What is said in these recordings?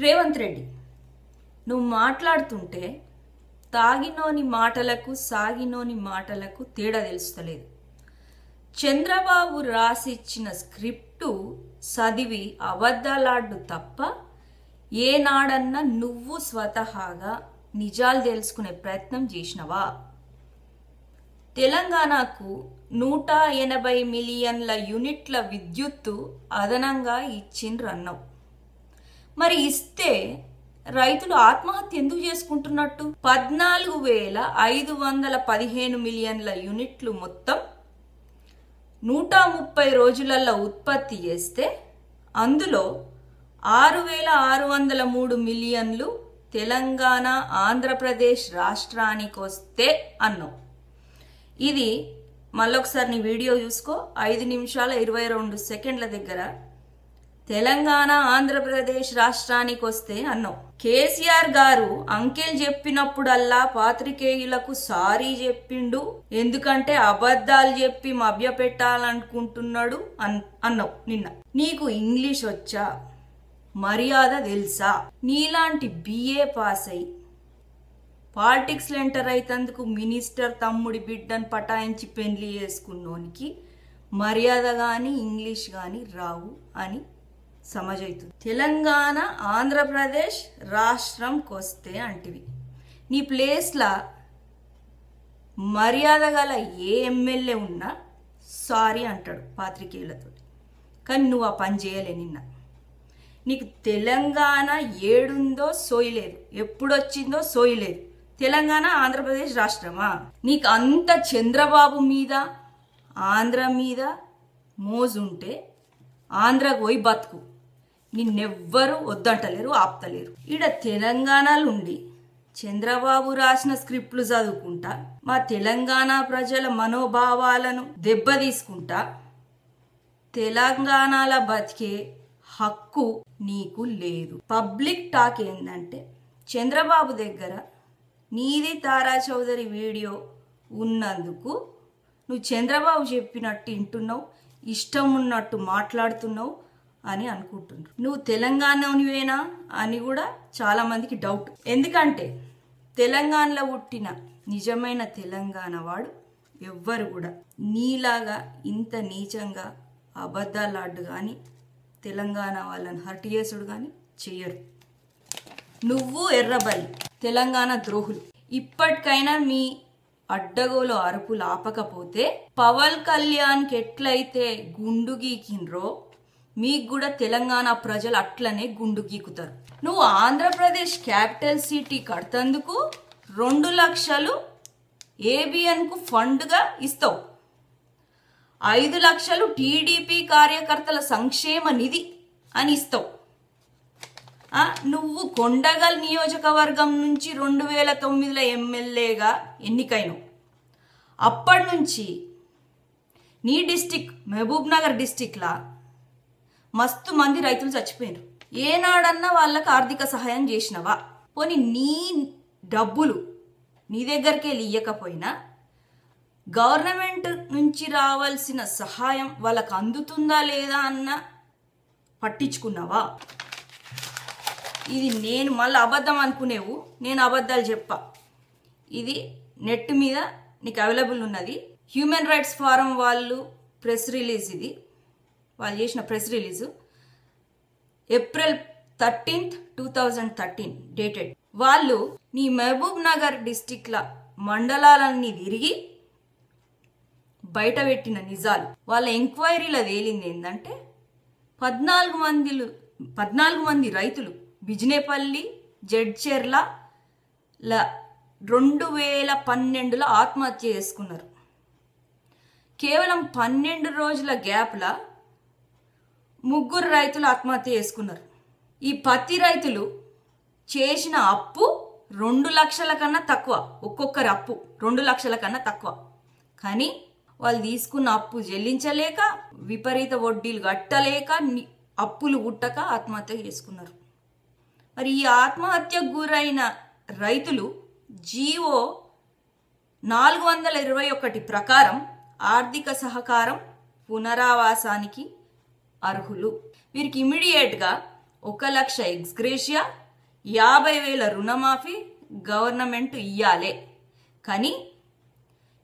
రేవంత్ రెడ్డి, నువ్వు మాట్లాడుతుంటే తాగినోని మాటలకు సాగినోని మాటలకు తేడా తెలుస్తలేదు. చంద్రబాబు రాసిచ్చిన స్క్రిప్టు చదివి అబద్ధాలాడ్డు తప్ప ఏనాడన్నా నువ్వు స్వతహాగా నిజాలు తెలుసుకునే ప్రయత్నం చేసినవా? తెలంగాణకు 180 మిలియన్ల యూనిట్ల విద్యుత్తు అదనంగా ఇచ్చిండ్రన్నావు. మరి ఇస్తే రైతులు ఆత్మహత్య ఎందుకు చేసుకుంటున్నట్టు? 14,515 మిలియన్ల యూనిట్లు మొత్తం 130 రోజులలో ఉత్పత్తి చేస్తే అందులో 6,603 మిలియన్లు తెలంగాణ ఆంధ్రప్రదేశ్ రాష్ట్రానికి వస్తే అన్నావు. ఇది మళ్ళొకసారి నీ వీడియో చూసుకో, 5 నిమిషాల 22 సెకండ్ల దగ్గర తెలంగాణ ఆంధ్రప్రదేశ్ రాష్ట్రానికి వస్తే అన్నావు. కేసీఆర్ గారు అంకెల్ చెప్పినప్పుడల్లా పాత్రికేయులకు సారీ చెప్పిండు, ఎందుకంటే అబద్ధాలు చెప్పి మభ్యపెట్టాలనుకుంటున్నాడు అన్నావు నిన్న. నీకు ఇంగ్లీష్ వచ్చా? మర్యాద తెలుసా? నీలాంటి BA పాస్ అయి పాలిటిక్స్ ఎంటర్ అయితందుకు మినిస్టర్ తమ్ముడి బిడ్డను పటాయించి పెళ్లి చేసుకున్నోనికి మర్యాద కానీ ఇంగ్లీష్ కానీ రావు అని సమజవుతుంది. తెలంగాణ ఆంధ్రప్రదేశ్ రాష్ట్రంకి వస్తే అంటివి. నీ ప్లేస్లా మర్యాద గల ఏ ఎమ్మెల్యే ఉన్నా సారీ అంటాడు పాత్రికేయులతో. కానీ నువ్వు ఆ పని చేయలే. నిన్న నీకు తెలంగాణ ఏడుందో సోయలేదు, ఎప్పుడొచ్చిందో సోయలేదు. తెలంగాణ ఆంధ్రప్రదేశ్ రాష్ట్రమా? నీకు అంత చంద్రబాబు మీద ఆంధ్ర మీద మోజుంటే ఆంధ్రకు పోయి బతుకు. నిన్నెవ్వరూ వద్దంటలేరు, ఆపుతలేరు. ఈడ తెలంగాణలో ఉండి చంద్రబాబు రాసిన స్క్రిప్ట్లు చదువుకుంటా మా తెలంగాణ ప్రజల మనోభావాలను దెబ్బతీసుకుంటా తెలంగాణలో బతికే హక్కు నీకు లేదు. పబ్లిక్ టాక్ ఏంటంటే చంద్రబాబు దగ్గర నీది తారా చౌదరి వీడియో ఉన్నందుకు నువ్వు చంద్రబాబు చెప్పినట్టు వింటున్నావు, ఇష్టం ఉన్నట్టు మాట్లాడుతున్నావు అని అనుకుంటున్నారు. నువ్వు తెలంగాణనివేనా అని కూడా చాలా మందికి డౌట్. ఎందుకంటే తెలంగాణలో పుట్టిన నిజమైన తెలంగాణ వాడు ఎవ్వరు కూడా నీలాగా ఇంత నీచంగా అబద్ధాలాడ్డు కానీ తెలంగాణ వాళ్ళని హర్ట్ చేసుడు కానీ చెయ్యరు. నువ్వు ఎర్రబల్లి తెలంగాణ ద్రోహులు. ఇప్పటికైనా మీ అడ్డగోలు అరుపులు ఆపకపోతే పవన్ కళ్యాణ్కి ఎట్లయితే గుండు గీకిండ్రో మీకు కూడా తెలంగాణ ప్రజలు అట్లనే గుండు గీకుతారు. నువ్వు ఆంధ్రప్రదేశ్ క్యాపిటల్ సిటీ కడతందుకు 2 లక్షలు ABNకు ఫండ్గా ఇస్తావు, 5 లక్షలు టీడీపీ కార్యకర్తల సంక్షేమ నిధి అని ఇస్తావు. నువ్వు కొండగల్ నియోజకవర్గం నుంచి 2009లో ఎమ్మెల్యేగా ఎన్నికైనవు. అప్పటి నుంచి నీ డిస్టిక్ మహబూబ్ నగర్ డిస్టిక్లా మస్తు మంది రైతులు చచ్చిపోయినారు. ఏనాడన్నా వాళ్ళకి ఆర్థిక సహాయం చేసినవా? పోనీ నీ డబ్బులు నీ దగ్గరికి వెళ్ళి ఇయ్యకపోయినా గవర్నమెంట్ నుంచి రావాల్సిన సహాయం వాళ్ళకు అందుతుందా లేదా అన్న పట్టించుకున్నావా? ఇది నేను మళ్ళీ అబద్ధం అనుకునేవు, నేను అబద్ధాలు చెప్పా. ఇది నెట్ మీద నీకు అవైలబుల్ ఉన్నది. హ్యూమన్ రైట్స్ ఫోరం వాళ్ళు ప్రెస్ రిలీజ్, ఇది వాళ్ళు చేసిన press release April 13th, 2013 dated. వాళ్ళు నీ మహబూబ్ నగర్ డిస్టిక్ల మండలాలన్నీ తిరిగి బయట పెట్టిన నిజాలు. వాళ్ళ ఎంక్వైరీలో తేలింది ఏంటంటే 14 మంది రైతులు బిజినేపల్లి జడ్చెర్ల 2012లో ఆత్మహత్య చేసుకున్నారు. కేవలం 12 రోజుల గ్యాప్లా 3 రైతులు ఆత్మహత్య చేసుకున్నారు. ఈ పత్తి రైతులు చేసిన అప్పు 2 లక్షల కన్నా తక్కువ, ఒక్కొక్కరి అప్పు 2 లక్షల కన్నా తక్కువ. కానీ వాళ్ళు తీసుకున్న అప్పు చెల్లించలేక, విపరీత వడ్డీలు కట్టలేక, అప్పులు గుట్టక ఆత్మహత్య చేసుకున్నారు. మరి ఈ ఆత్మహత్యకు గురైన రైతులు జీవో 421 ప్రకారం ఆర్థిక సహకారం పునరావాసానికి అర్హులు. వీరికి ఇమ్మీడియట్గా 1,00,000 ఎక్స్గ్రేషియా, 50,000 రుణమాఫీ గవర్నమెంట్ ఇయ్యాలే. కానీ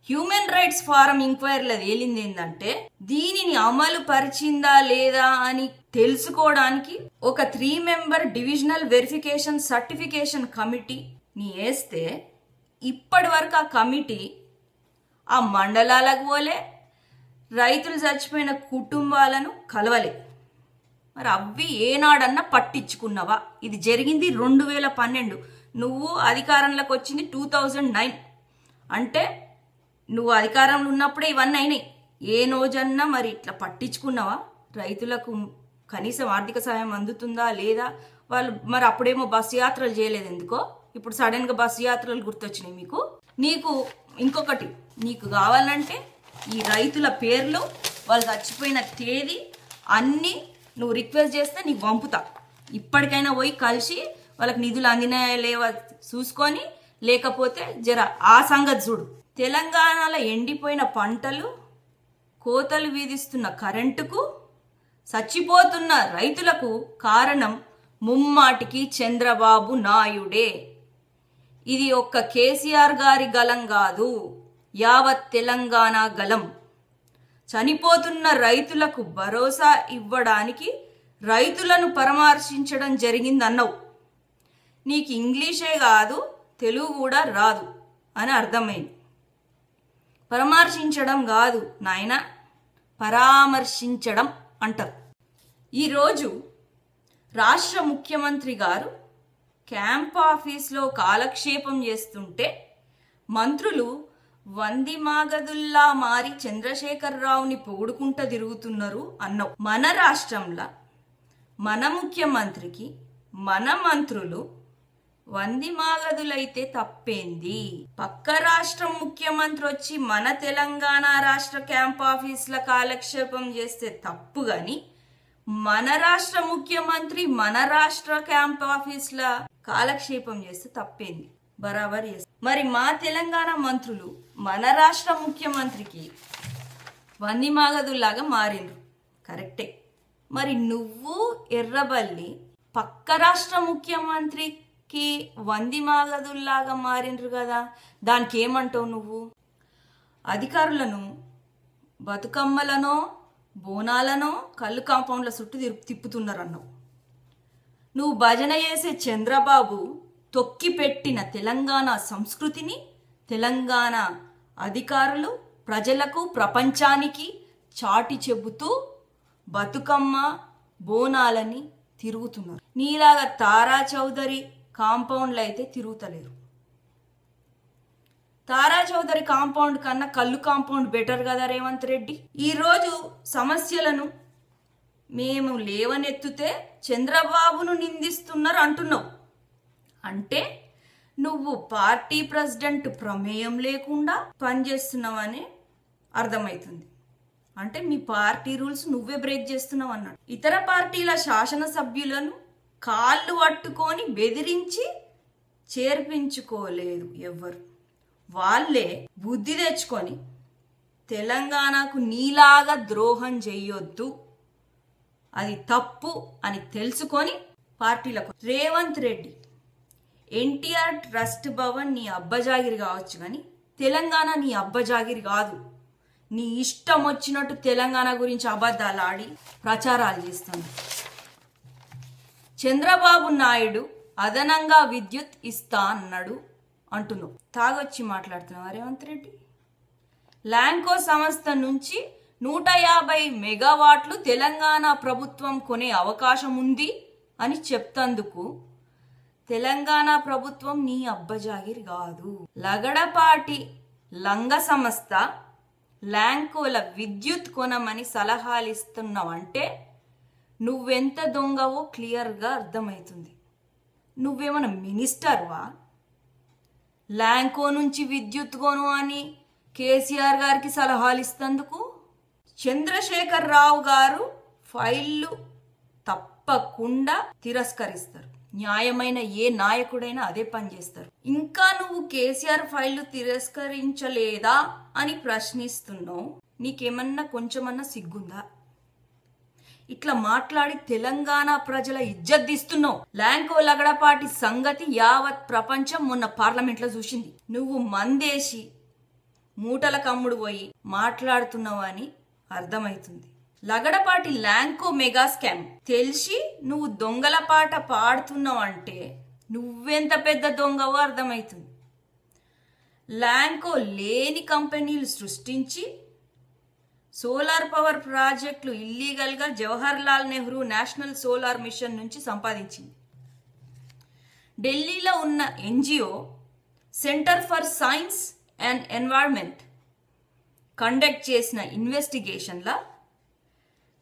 హ్యూమన్ రైట్స్ ఫారం ఇంక్వైరీలో తేలింది ఏంటంటే దీనిని అమలు పరిచిందా లేదా అని తెలుసుకోవడానికి ఒక 3 మెంబర్ డివిజనల్ వెరిఫికేషన్ సర్టిఫికేషన్ కమిటీని వేస్తే ఇప్పటి వరకు ఆ కమిటీ ఆ మండలాలకు పోలే, రైతులు చచ్చిపోయిన కుటుంబాలను కలవలే. మరి అవి ఏనాడన్నా పట్టించుకున్నావా? ఇది జరిగింది 2012. నువ్వు అధికారంలోకి వచ్చింది 2009. అంటే నువ్వు అధికారంలో ఉన్నప్పుడే ఇవన్నీ అయినాయి. ఏ రోజన్నా మరి ఇట్లా పట్టించుకున్నావా? రైతులకు కనీసం ఆర్థిక సహాయం అందుతుందా లేదా? వాళ్ళు మరి అప్పుడేమో బస్సు యాత్రలు చేయలేదు ఎందుకో, ఇప్పుడు సడన్గా బస్సు యాత్రలు గుర్తొచ్చినాయి మీకు. నీకు ఇంకొకటి, నీకు కావాలంటే ఈ రైతుల పేర్లు, వాళ్ళు చచ్చిపోయిన తేదీ అన్నీ నువ్వు రిక్వెస్ట్ చేస్తే నీకు పంపుతా. ఇప్పటికైనా పోయి కలిసి వాళ్ళకి నిధులు అందినాయా లేవా చూసుకొని, లేకపోతే జర ఆ సంగతి చూడు. తెలంగాణలో ఎండిపోయిన పంటలు, కోతలు విధిస్తున్న కరెంటుకు, చచ్చిపోతున్న రైతులకు కారణం ముమ్మాటికి చంద్రబాబు నాయుడే. ఇది ఒక్క కేసీఆర్ గారి గలం కాదు, యావత్ తెలంగాణ గలం. చనిపోతున్న రైతులకు భరోసా ఇవ్వడానికి రైతులను పరామర్శించడం జరిగిందన్నావు. నీకు ఇంగ్లీషే కాదు తెలుగు కూడా రాదు అని అర్థమైంది. పరామర్శించడం కాదు నాయన, పరామర్శించడం అంటారు. ఈరోజు రాష్ట్ర ముఖ్యమంత్రి గారు క్యాంప్ ఆఫీస్లో కాలక్షేపం చేస్తుంటే మంత్రులు వందిమాగదుల్లా మారి చంద్రశేఖరరావుని పొగుడుకుంటూ తిరుగుతున్నారు అన్నావు. మన రాష్ట్రంలో మన ముఖ్యమంత్రికి మన మంత్రులు వందిమాగదులైతే తప్పేంది? పక్క రాష్ట్రం ముఖ్యమంత్రి వచ్చి మన తెలంగాణ రాష్ట్ర క్యాంప్ ఆఫీస్ల కాలక్షేపం చేస్తే తప్పు గాని, మన రాష్ట్ర ముఖ్యమంత్రి మన రాష్ట్ర క్యాంప్ ఆఫీస్ల కాలక్షేపం చేస్తే తప్పేంది? బరాబర్ చేస్తారు. మరి మా తెలంగాణ మంత్రులు మన రాష్ట్ర ముఖ్యమంత్రికి వందిమాగదుల్లాగా మారిండ్రు, కరెక్టే. మరి నువ్వు ఎర్రబల్లి పక్క రాష్ట్ర ముఖ్యమంత్రికి వందిమాగదుల్లాగా మారిండ్రు కదా, దానికి ఏమంటావు నువ్వు? అధికారులను బతుకమ్మలనో బోనాలనో కళ్ళు కాంపౌండ్ల చుట్టూ తిప్పుతున్నారన్నావు. నువ్వు భజన చేసే చంద్రబాబు తొక్కి పెట్టిన తెలంగాణ సంస్కృతిని తెలంగాణ అధికారులు ప్రజలకు ప్రపంచానికి చాటి చెబుతూ బతుకమ్మ బోనాలని తిరుగుతున్నారు. నీలాగా తారా చౌదరి కాంపౌండ్లు అయితే తిరుగుతలేరు. తారా చౌదరి కాంపౌండ్ కన్నా కళ్ళు కాంపౌండ్ బెటర్ కదా రేవంత్ రెడ్డి. ఈరోజు సమస్యలను మేము లేవనెత్తుతే చంద్రబాబును నిందిస్తున్నారు అంటున్నావు. అంటే నువ్వు పార్టీ ప్రెసిడెంట్ ప్రమేయం లేకుండా పనిచేస్తున్నావని అర్థమవుతుంది. అంటే మీ పార్టీ రూల్స్ నువ్వే బ్రేక్ చేస్తున్నావు అన్నాడు. ఇతర పార్టీల శాసనసభ్యులను కాళ్ళు పట్టుకొని బెదిరించి చేర్పించుకోలేదు ఎవ్వరు. వాళ్ళే బుద్ధి తెచ్చుకొని తెలంగాణకు నీలాగా ద్రోహం చెయ్యొద్దు, అది తప్పు అని తెలుసుకొని పార్టీలకు. రేవంత్ రెడ్డి ఎన్టీఆర్ ట్రస్ట్ భవన్ నీ అబ్బజాగిరి కావచ్చు కానీ తెలంగాణ నీ అబ్బజాగిరి కాదు. నీ ఇష్టం వచ్చినట్టు తెలంగాణ గురించి అబద్ధాలు ఆడి ప్రచారాలు చేస్తుంది. చంద్రబాబు నాయుడు అదనంగా విద్యుత్ ఇస్తా అన్నాడు అంటున్నావు. తాగొచ్చి మాట్లాడుతున్నావా రేవంత్ రెడ్డి? ల్యాంకో సంస్థ నుంచి 150 మెగావాట్లు తెలంగాణ ప్రభుత్వం కొనే అవకాశం ఉంది అని చెప్తందుకు తెలంగాణ ప్రభుత్వం నీ అబ్బజాగిరి కాదు. లగడపాటి లంగ సంస్థ ల్యాంకోల విద్యుత్ కొనమని సలహాలు ఇస్తున్నావంటే నువ్వెంత దొంగవో క్లియర్గా అర్థమవుతుంది. నువ్వేమన్నా మినిస్టర్వా? ల్యాంకో నుంచి విద్యుత్ కొను అని కేసీఆర్ గారికి సలహాలు ఇస్తందుకు. చంద్రశేఖర్ రావు గారు ఫైళ్లు తప్పకుండా తిరస్కరిస్తారు. న్యాయమైన ఏ నాయకుడైనా అదే పని చేస్తారు. ఇంకా నువ్వు కేసీఆర్ ఫైళ్లు తిరస్కరించలేదా అని ప్రశ్నిస్తున్నావు. నీకేమన్నా కొంచెమన్నా సిగ్గుందా? ఇట్లా మాట్లాడి తెలంగాణ ప్రజల ఇజ్జత్ తీస్తున్నావు. ల్యాంకో లగడపాటి సంగతి యావత్ ప్రపంచం మొన్న పార్లమెంట్లో చూసింది. నువ్వు మందేసి మూటల కమ్ముడు పోయి మాట్లాడుతున్నావు అని అర్థమవుతుంది. లగడపాటి ల్యాంకో మెగా స్కామ్ తెలిసి నువ్వు దొంగల పాట పాడుతున్నావు అంటే నువ్వెంత పెద్ద దొంగవో అర్థమవుతుంది. ల్యాంకో లేని కంపెనీలు సృష్టించి సోలార్ పవర్ ప్రాజెక్టులు ఇల్లీగల్గా Jawahar Lal Nehru national solar machine నుంచి సంపాదించింది. ఢిల్లీలో ఉన్న NGO centre for science and environment conduct చేసిన ఇన్వెస్టిగేషన్లో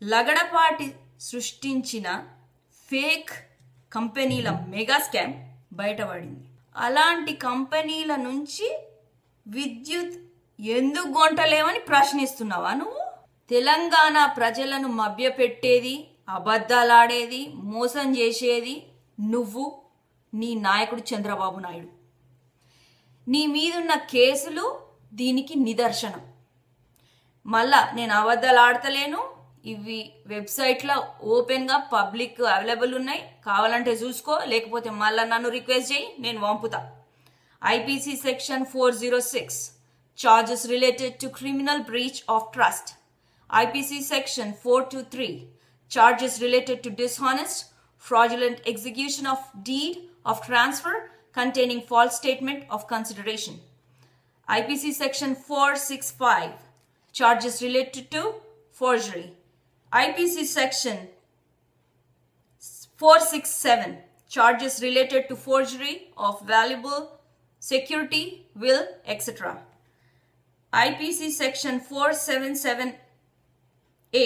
లగడపాటి సృష్టించిన ఫేక్ కంపెనీల మెగా స్కామ్ బయటపడింది. అలాంటి కంపెనీల నుంచి విద్యుత్ ఎందుకు గొంటలేమని ప్రశ్నిస్తున్నావా నువ్వు? తెలంగాణ ప్రజలను మభ్యపెట్టేది, అబద్ధాలాడేది, మోసం చేసేది నువ్వు, నీ నాయకుడు చంద్రబాబు నాయుడు. నీ మీదున్న కేసులు దీనికి నిదర్శనం. మళ్ళా నేను అబద్ధాలు ఆడతలేను, ఇవి వెబ్సైట్లో ఓపెన్గా పబ్లిక్ అవైలబుల్ ఉన్నాయి, కావాలంటే చూసుకో, లేకపోతే మళ్ళీ నన్ను రిక్వెస్ట్ చేయి, నేను పంపుతా. IPC section 406 charges related to criminal breach of trust. IPC section 423 charges related to dishonest, fraudulent execution of deed of transfer containing false statement of consideration. IPC section 465 charges related to forgery. IPC section 467 charges related to forgery of valuable security, will, etc. IPC section 477A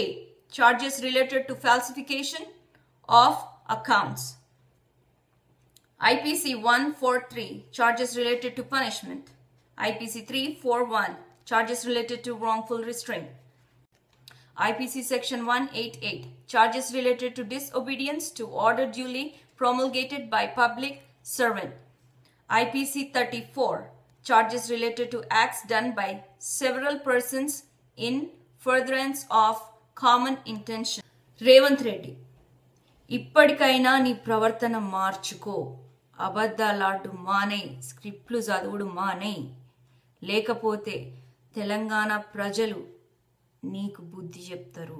charges related to falsification of accounts. IPC 143 charges related to punishment. IPC 341 charges related to wrongful restraint. IPC section 188 charges related to disobedience to order duly promulgated by public servant. IPC 34 charges related to acts done by several persons in furtherance of common intention. Revanth Reddy, ఇప్పటికైనా నీ ప్రవర్తన మార్చుకో. అబద్ధాలాడు మానే, స్క్రిప్ట్లు చదువుడు మానే, లేకపోతే తెలంగాణ ప్రజలు నీకు బుద్ధి చెప్తారు.